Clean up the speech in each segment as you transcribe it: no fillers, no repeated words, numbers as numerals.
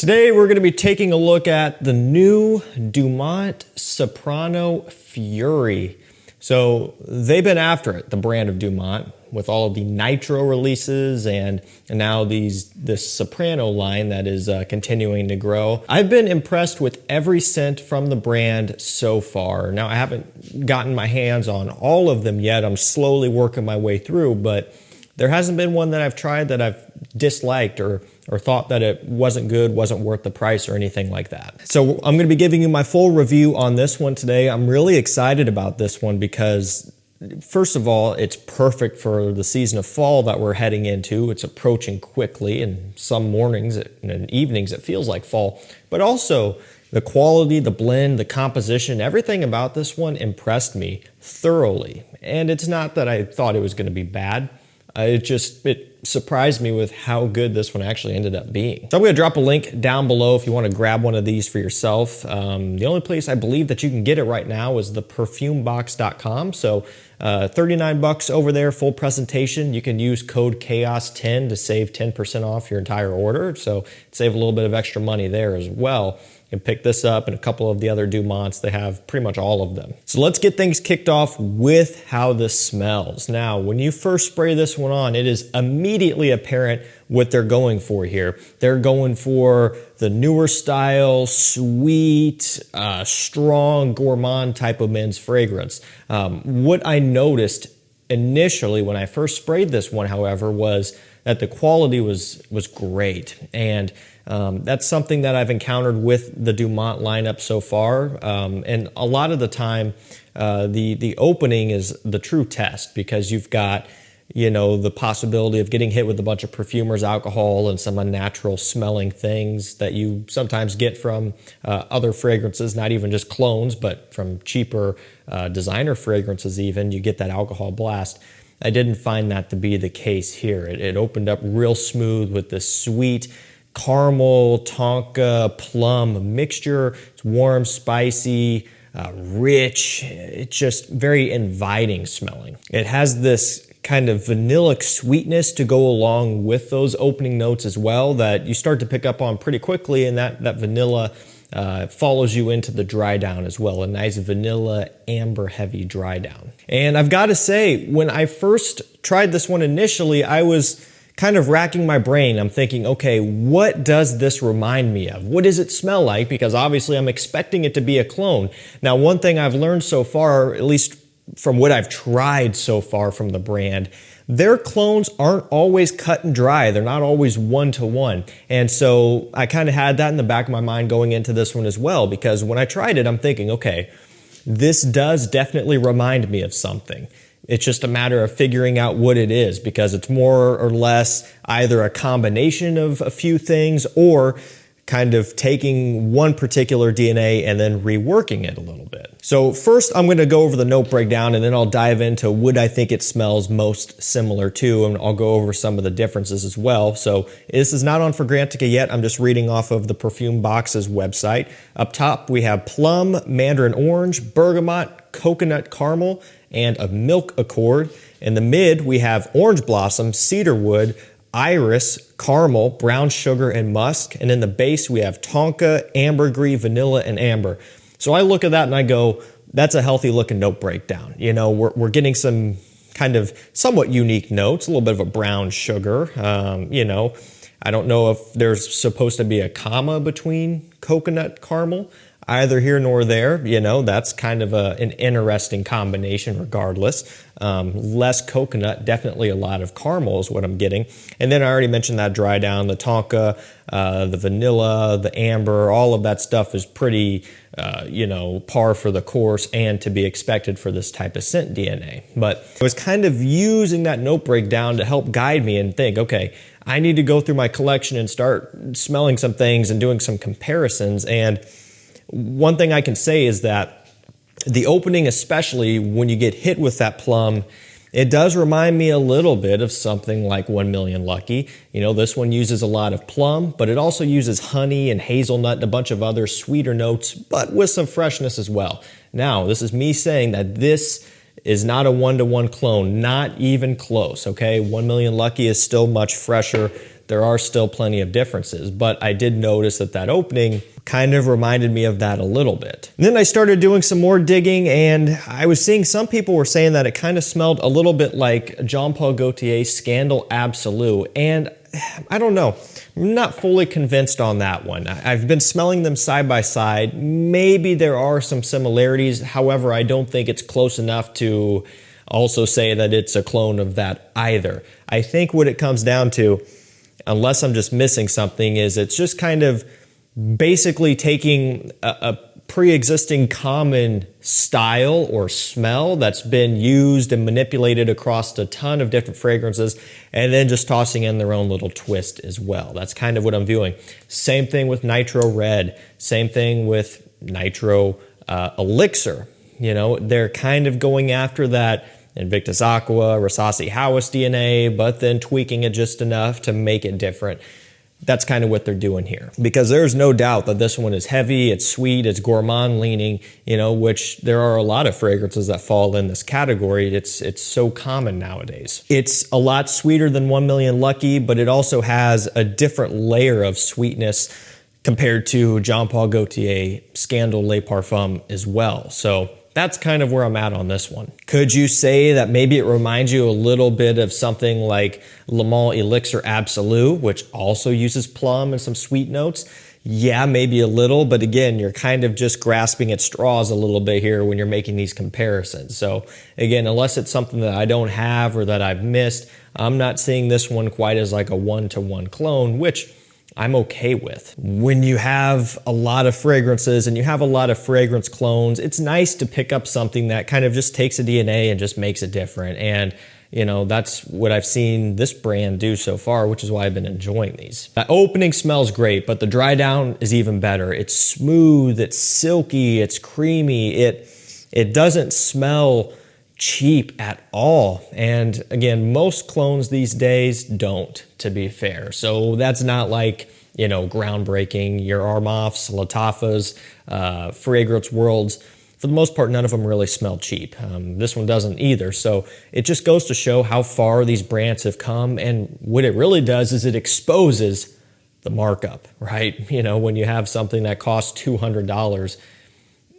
Today we're going to be taking a look at the new Dumont Soprano Fury. So they've been after it, the brand of Dumont, with all of the nitro releases and now this Soprano line that is continuing to grow. I've been impressed with every scent from the brand so far. Now I haven't gotten my hands on all of them yet. I'm slowly working my way through, but there hasn't been one that I've tried that I've disliked or thought that it wasn't good, wasn't worth the price or anything like that. So I'm going to be giving you my full review on this one today. I'm really excited about this one because, first of all, it's perfect for the season of fall that we're heading into. It's approaching quickly, and some mornings and evenings it feels like fall. But also, the quality, the blend, the composition, everything about this one impressed me thoroughly. And it's not that I thought it was going to be bad. It surprised me with how good this one actually ended up being. So I'm going to drop a link down below if you want to grab one of these for yourself. The only place I believe that you can get it right now is theperfumebox.com. So $39 over there, full presentation. You can use code CHAOS10 to save 10% off your entire order. So save a little bit of extra money there as well. You can pick this up and a couple of the other Dumonts. They have pretty much all of them. So let's get things kicked off with how this smells. Now, when you first spray this one on, it is immediately apparent what they're going for here. They're going for the newer style, sweet, strong, gourmand type of men's fragrance. What I noticed initially when I first sprayed this one, however, was that the quality was great. And that's something that I've encountered with the Dumont lineup so far. And a lot of the time, the opening is the true test because you've got, the possibility of getting hit with a bunch of perfumers, alcohol, and some unnatural smelling things that you sometimes get from other fragrances, not even just clones, but from cheaper designer fragrances even. You get that alcohol blast. I didn't find that to be the case here. It opened up real smooth with this sweet caramel, tonka, plum mixture. It's warm, spicy, rich. It's just very inviting smelling. It has this kind of vanillic sweetness to go along with those opening notes as well that you start to pick up on pretty quickly, and that vanilla follows you into the dry down as well. A nice vanilla, amber heavy dry down. And I've got to say, when I first tried this one initially, I was kind of racking my brain. I'm thinking, okay, what does this remind me of? What does it smell like? Because obviously I'm expecting it to be a clone. Now, one thing I've learned so far, at least from what I've tried so far from the brand, their clones aren't always cut and dry. They're not always one-to-one. And so I kind of had that in the back of my mind going into this one as well, because when I tried it, I'm thinking, okay, this does definitely remind me of something. It's just a matter of figuring out what it is, because it's more or less either a combination of a few things or kind of taking one particular DNA and then reworking it a little bit. So first I'm going to go over the note breakdown, and then I'll dive into what I think it smells most similar to, and I'll go over some of the differences as well. So this is not on FragranceNet yet. I'm just reading off of the Perfume Box's website. Up top we have plum, mandarin orange, bergamot, coconut caramel, and a milk accord. In the mid we have orange blossom, cedarwood, iris, caramel, brown sugar, and musk. And in the base, we have tonka, ambergris, vanilla, and amber. So I look at that and I go, that's a healthy looking note breakdown. We're getting some kind of somewhat unique notes, a little bit of a brown sugar. I don't know if there's supposed to be a comma between coconut caramel. Either here nor there, that's kind of an interesting combination regardless. Less coconut, definitely a lot of caramel is what I'm getting. And then I already mentioned that dry down, the tonka, the vanilla, the amber, all of that stuff is pretty, par for the course and to be expected for this type of scent DNA. But I was kind of using that note breakdown to help guide me and think, okay, I need to go through my collection and start smelling some things and doing some comparisons. And one thing I can say is that the opening, especially when you get hit with that plum, it does remind me a little bit of something like 1 Million Lucky. This one uses a lot of plum, but it also uses honey and hazelnut and a bunch of other sweeter notes, but with some freshness as well. Now, this is me saying that this is not a one-to-one clone, not even close, okay? 1 Million Lucky is still much fresher. there are still plenty of differences, but I did notice that that opening kind of reminded me of that a little bit. And then I started doing some more digging, and I was seeing some people were saying that it kind of smelled a little bit like Jean Paul Gaultier's Scandal Absolute, and I don't know. I'm not fully convinced on that one. I've been smelling them side by side. Maybe there are some similarities. However, I don't think it's close enough to also say that it's a clone of that either. I think what it comes down to, unless I'm just missing something, is it's just kind of basically taking a pre-existing common style or smell that's been used and manipulated across a ton of different fragrances, and then just tossing in their own little twist as well. That's kind of what I'm viewing. Same thing with Nitro Red. Same thing with Nitro Elixir. You know, they're kind of going after that Invictus Aqua, Rasasi House DNA, but then tweaking it just enough to make it different. That's kind of what they're doing here, because there's no doubt that this one is heavy, it's sweet, it's gourmand leaning, you know, which there are a lot of fragrances that fall in this category. It's so common nowadays. It's a lot sweeter than 1 Million Lucky, but it also has a different layer of sweetness compared to Jean Paul Gaultier Scandal Le Parfum as well. So that's kind of where I'm at on this one. Could you say that maybe it reminds you a little bit of something like Le Mans Elixir Absolute, which also uses plum and some sweet notes? Yeah, maybe a little, but again, you're kind of just grasping at straws a little bit here when you're making these comparisons. So again, unless it's something that I don't have or that I've missed, I'm not seeing this one quite as like a one-to-one clone, which I'm okay with. When you have a lot of fragrances and you have a lot of fragrance clones, it's nice to pick up something that kind of just takes a DNA and just makes it different. And you know, that's what I've seen this brand do so far, which is why I've been enjoying these. The opening smells great, but the dry down is even better. It's smooth, it's silky, it's creamy. It doesn't smell cheap at all. And again, most clones these days don't, to be fair. So that's not like, you know, groundbreaking. Your Armafs, Latafas, Fragrance Worlds, for the most part, none of them really smell cheap. This one doesn't either. So it just goes to show how far these brands have come. And what it really does is it exposes the markup, right? You know, when you have something that costs $200,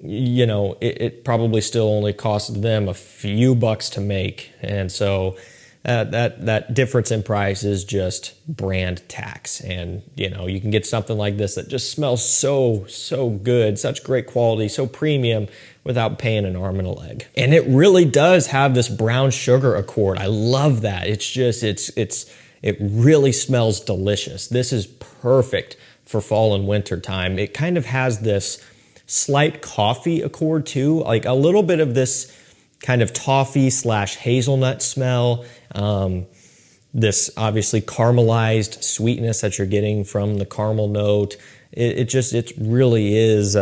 you know, it probably still only cost them a few bucks to make. And so that difference in price is just brand tax. And, you know, you can get something like this that just smells so good, such great quality, so premium, without paying an arm and a leg. And it really does have this brown sugar accord. I love that. It's just, it really smells delicious. This is perfect for fall and winter time. It kind of has this slight coffee accord too, like a little bit of this kind of toffee / hazelnut smell. This obviously caramelized sweetness that you're getting from the caramel note. It really is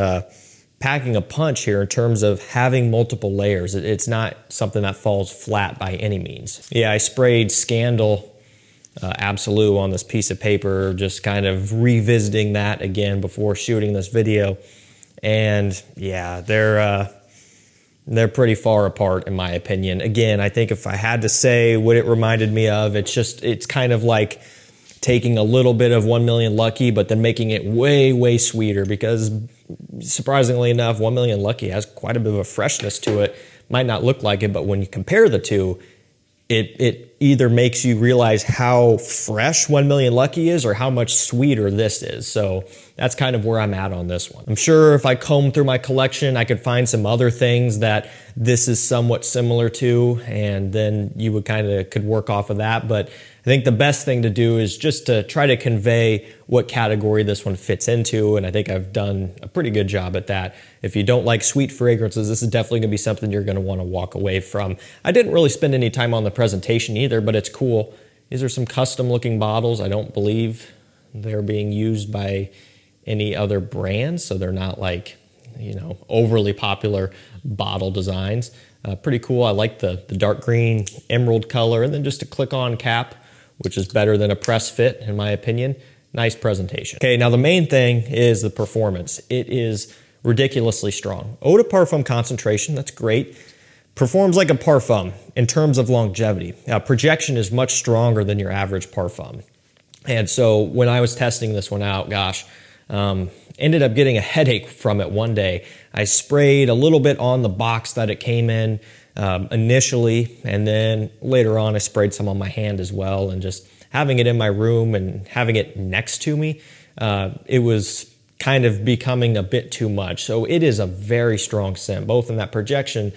packing a punch here in terms of having multiple layers. It's not something that falls flat by any means. Yeah, I sprayed Scandal Absolute on this piece of paper, just kind of revisiting that again before shooting this video. And yeah, they're pretty far apart in my opinion. Again, I think if I had to say what it reminded me of, it's kind of like taking a little bit of 1 Million Lucky, but then making it way sweeter, because surprisingly enough, 1 Million Lucky has quite a bit of a freshness to it. Might not look like it, but when you compare the two, it either makes you realize how fresh 1 Million Lucky is or how much sweeter this is. So that's kind of where I'm at on this one. I'm sure if I comb through my collection, I could find some other things that this is somewhat similar to, and then you would could work off of that. But I think the best thing to do is just to try to convey what category this one fits into, and I think I've done a pretty good job at that. If you don't like sweet fragrances, this is definitely going to be something you're going to want to walk away from. I didn't really spend any time on the presentation either, but it's cool. These are some custom looking bottles. I don't believe they're being used by any other brands, so they're not like, you know, overly popular bottle designs. Pretty cool. I like the dark green emerald color, and then just a click-on cap, which is better than a press fit in my opinion. Nice presentation. Okay, now the main thing is the performance. It is ridiculously strong. Eau de Parfum concentration, that's great. Performs like a parfum in terms of longevity. Now, projection is much stronger than your average parfum. And so when I was testing this one out, gosh, ended up getting a headache from it one day. I sprayed a little bit on the box that it came in initially, and then later on I sprayed some on my hand as well. And just having it in my room and having it next to me, it was kind of becoming a bit too much. So it is a very strong scent, both in that projection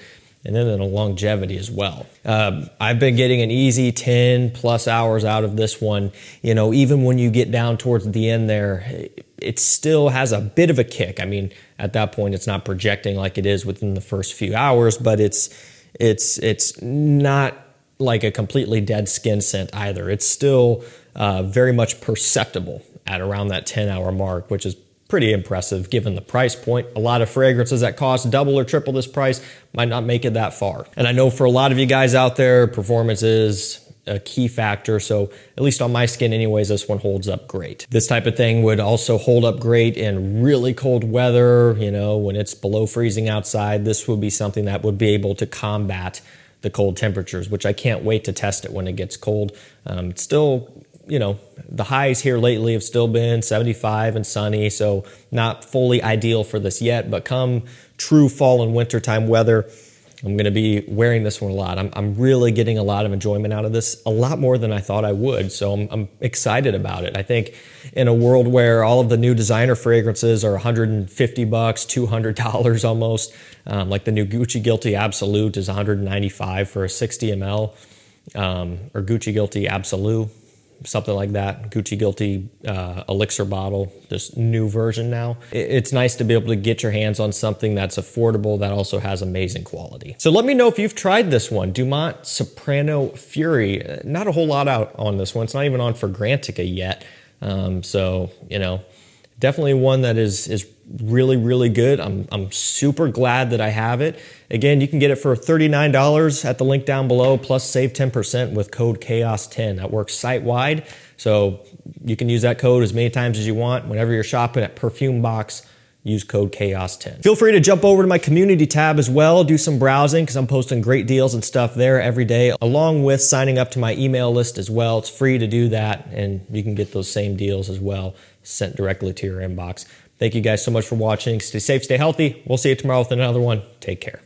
and then in the longevity as well. I've been getting an easy 10 plus hours out of this one. You know, even when you get down towards the end there, it still has a bit of a kick. I mean, at that point, it's not projecting like it is within the first few hours, but it's not like a completely dead skin scent either. It's still very much perceptible at around that 10-hour mark, which is pretty impressive given the price point. A lot of fragrances that cost double or triple this price might not make it that far. And I know for a lot of you guys out there, performance is a key factor. So at least on my skin anyways, this one holds up great. This type of thing would also hold up great in really cold weather. You know, when it's below freezing outside, this would be something that would be able to combat the cold temperatures, which I can't wait to test it when it gets cold. It's still, you know, the highs here lately have still been 75 and sunny, so not fully ideal for this yet, but come true fall and wintertime weather, I'm going to be wearing this one a lot. I'm really getting a lot of enjoyment out of this, a lot more than I thought I would, so I'm excited about it. I think in a world where all of the new designer fragrances are $150, $200 almost, like the new Gucci Guilty Absolute is $195 for a 60 ml, or Gucci Guilty Absolute, something like that. Gucci Guilty elixir bottle, this new version now. It's nice to be able to get your hands on something that's affordable that also has amazing quality. So let me know if you've tried this one, Dumont Soprano Fury. Not a whole lot out on this one. It's not even on Fragrantica yet. So, you know, definitely one that is really, really good. I'm super glad that I have it. Again, you can get it for $39 at the link down below, plus save 10% with code CHAOS10. That works site-wide, so you can use that code as many times as you want. Whenever you're shopping at Perfume Box, use code CHAOS10. Feel free to jump over to my community tab as well, do some browsing, because I'm posting great deals and stuff there every day, along with signing up to my email list as well. It's free to do that, and you can get those same deals as well sent directly to your inbox. Thank you guys so much for watching. Stay safe, stay healthy. We'll see you tomorrow with another one. Take care.